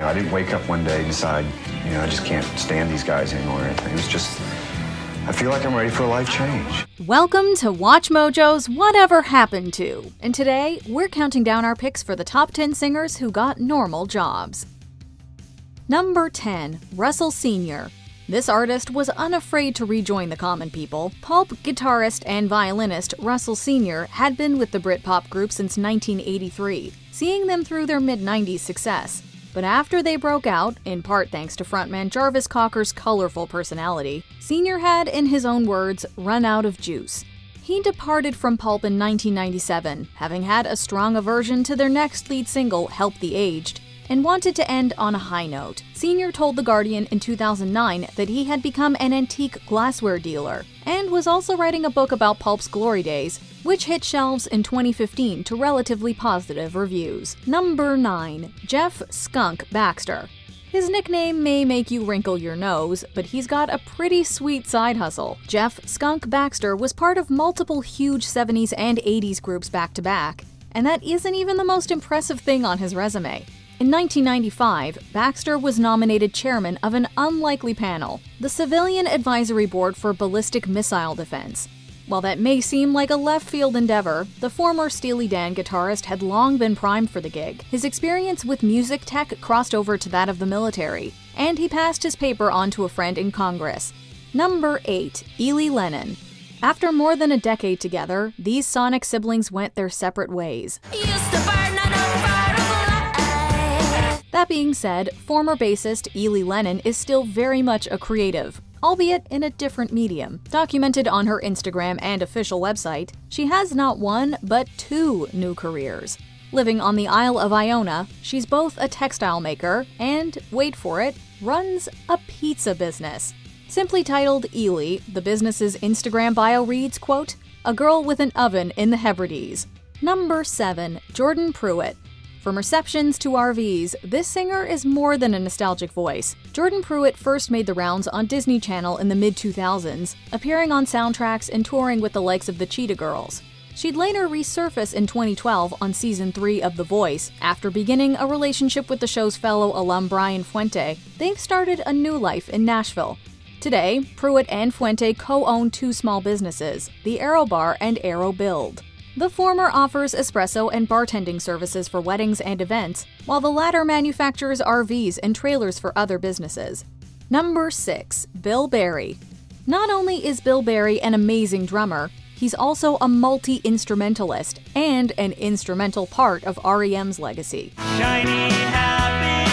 I didn't wake up one day and decide, I just can't stand these guys anymore or anything. It was just, I feel like I'm ready for a life change. Welcome to Watch Mojo's Whatever Happened To, and today we're counting down our picks for the top 10 singers who got normal jobs. Number 10. Russell Sr. This artist was unafraid to rejoin the common people. Pulp guitarist and violinist Russell Sr. had been with the Britpop group since 1983, seeing them through their mid-90s success. But after they broke out, in part thanks to frontman Jarvis Cocker's colorful personality, Sr. had, in his own words, run out of juice. He departed from Pulp in 1997, having had a strong aversion to their next lead single, Help the Aged, and wanted to end on a high note. Sr. told The Guardian in 2009 that he had become an antique glassware dealer, and was also writing a book about Pulp's glory days, which hit shelves in 2015 to relatively positive reviews. Number 9. Jeff "Skunk" Baxter. His nickname may make you wrinkle your nose, but he's got a pretty sweet side hustle. Jeff "Skunk" Baxter was part of multiple huge 70s and 80s groups back-to-back, and that isn't even the most impressive thing on his resume. In 1995, Baxter was nominated chairman of an unlikely panel, the Civilian Advisory Board for Ballistic Missile Defense. While that may seem like a left-field endeavor, the former Steely Dan guitarist had long been primed for the gig. His experience with music tech crossed over to that of the military, and he passed his paper on to a friend in Congress. Number 8. Ely Lennon. After more than a decade together, these sonic siblings went their separate ways. That being said, former bassist Ely Lennon is still very much a creative, albeit in a different medium. Documented on her Instagram and official website, she has not one, but 2 new careers. Living on the Isle of Iona, she's both a textile maker and, wait for it, runs a pizza business. Simply titled Ely, the business's Instagram bio reads, quote, "A girl with an oven in the Hebrides." Number 7. Jordan Pruitt. From receptions to RVs, this singer is more than a nostalgic voice. Jordan Pruitt first made the rounds on Disney Channel in the mid-2000s, appearing on soundtracks and touring with the likes of the Cheetah Girls. She'd later resurface in 2012 on Season 3 of The Voice. After beginning a relationship with the show's fellow alum Brian Fuente, they've started a new life in Nashville. Today, Pruitt and Fuente co-own 2 small businesses, the Aero Bar and Aero Build. The former offers espresso and bartending services for weddings and events, while the latter manufactures RVs and trailers for other businesses. Number 6. Bill Berry. Not only is Bill Berry an amazing drummer, he's also a multi-instrumentalist and an instrumental part of REM's legacy. Shiny, happy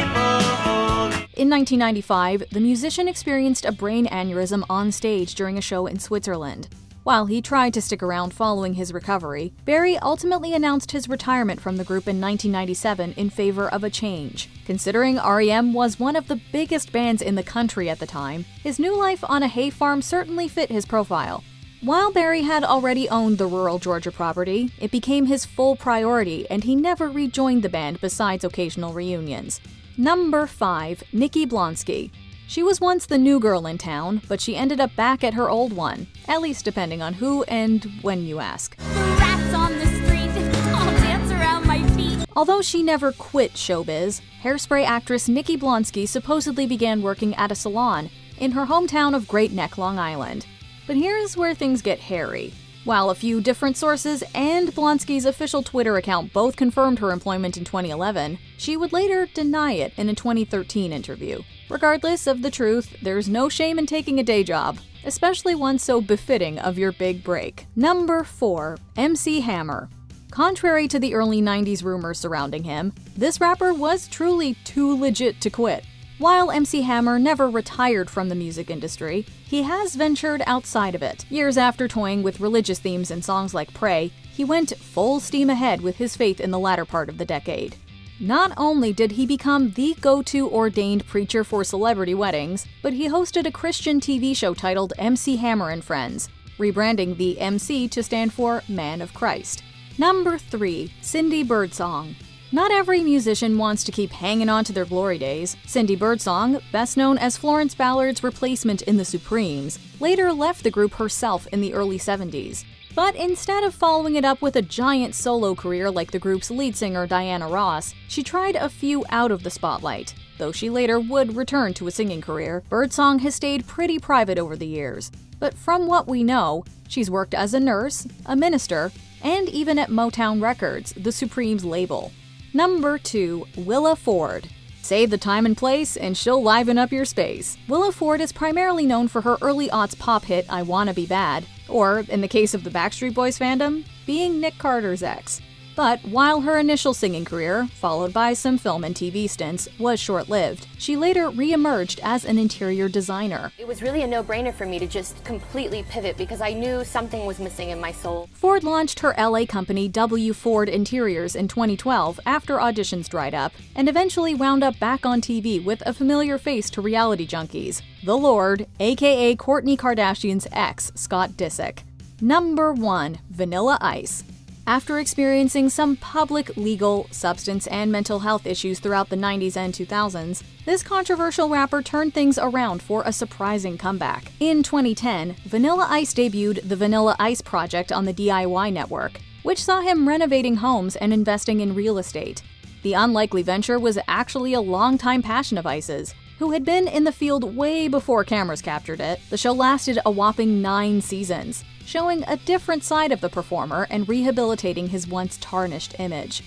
people. In 1995, the musician experienced a brain aneurysm on stage during a show in Switzerland. While he tried to stick around following his recovery, Berry ultimately announced his retirement from the group in 1997 in favor of a change. Considering REM was one of the biggest bands in the country at the time, his new life on a hay farm certainly fit his profile. While Berry had already owned the rural Georgia property, it became his full priority and he never rejoined the band besides occasional reunions. Number 5. Nikki Blonsky. She was once the new girl in town, but she ended up back at her old one, at least depending on who and when you ask. The rats on the street all dance around my feet. Although she never quit showbiz, Hairspray actress Nikki Blonsky supposedly began working at a salon in her hometown of Great Neck, Long Island. But here's where things get hairy. While a few different sources and Blonsky's official Twitter account both confirmed her employment in 2011, she would later deny it in a 2013 interview. Regardless of the truth, there's no shame in taking a day job, especially one so befitting of your big break. Number 4. MC Hammer. Contrary to the early 90s rumors surrounding him, this rapper was truly too legit to quit. While MC Hammer never retired from the music industry, he has ventured outside of it. Years after toying with religious themes in songs like Pray, he went full steam ahead with his faith in the latter part of the decade. Not only did he become the go-to ordained preacher for celebrity weddings, but he hosted a Christian TV show titled MC Hammer and Friends, rebranding the MC to stand for Man of Christ. Number 3. Cindy Birdsong. Not every musician wants to keep hanging on to their glory days. Cindy Birdsong, best known as Florence Ballard's replacement in the Supremes, later left the group herself in the early 70s. But instead of following it up with a giant solo career like the group's lead singer Diana Ross, she tried a few out of the spotlight. Though she later would return to a singing career, Birdsong has stayed pretty private over the years. But from what we know, she's worked as a nurse, a minister, and even at Motown Records, the Supremes label. Number 2. Willa Ford. Save the time and place, and she'll liven up your space. Willa Ford is primarily known for her early aughts pop hit I Wanna Be Bad, or, in the case of the Backstreet Boys fandom, being Nick Carter's ex. But while her initial singing career, followed by some film and TV stints, was short-lived, she later re-emerged as an interior designer. It was really a no-brainer for me to just completely pivot because I knew something was missing in my soul. Ford launched her LA company W. Ford Interiors in 2012 after auditions dried up, and eventually wound up back on TV with a familiar face to reality junkies, The Lord, aka Kourtney Kardashian's ex, Scott Disick. Number 1. Vanilla Ice. After experiencing some public, legal, substance, and mental health issues throughout the 90s and 2000s, this controversial rapper turned things around for a surprising comeback. In 2010, Vanilla Ice debuted the Vanilla Ice Project on the DIY network, which saw him renovating homes and investing in real estate. The unlikely venture was actually a longtime passion of Ice's, who had been in the field way before cameras captured it. The show lasted a whopping 9 seasons, showing a different side of the performer and rehabilitating his once tarnished image.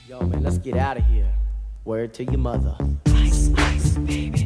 Yo, man, let's get out of here. Word to your mother. Ice, ice, baby.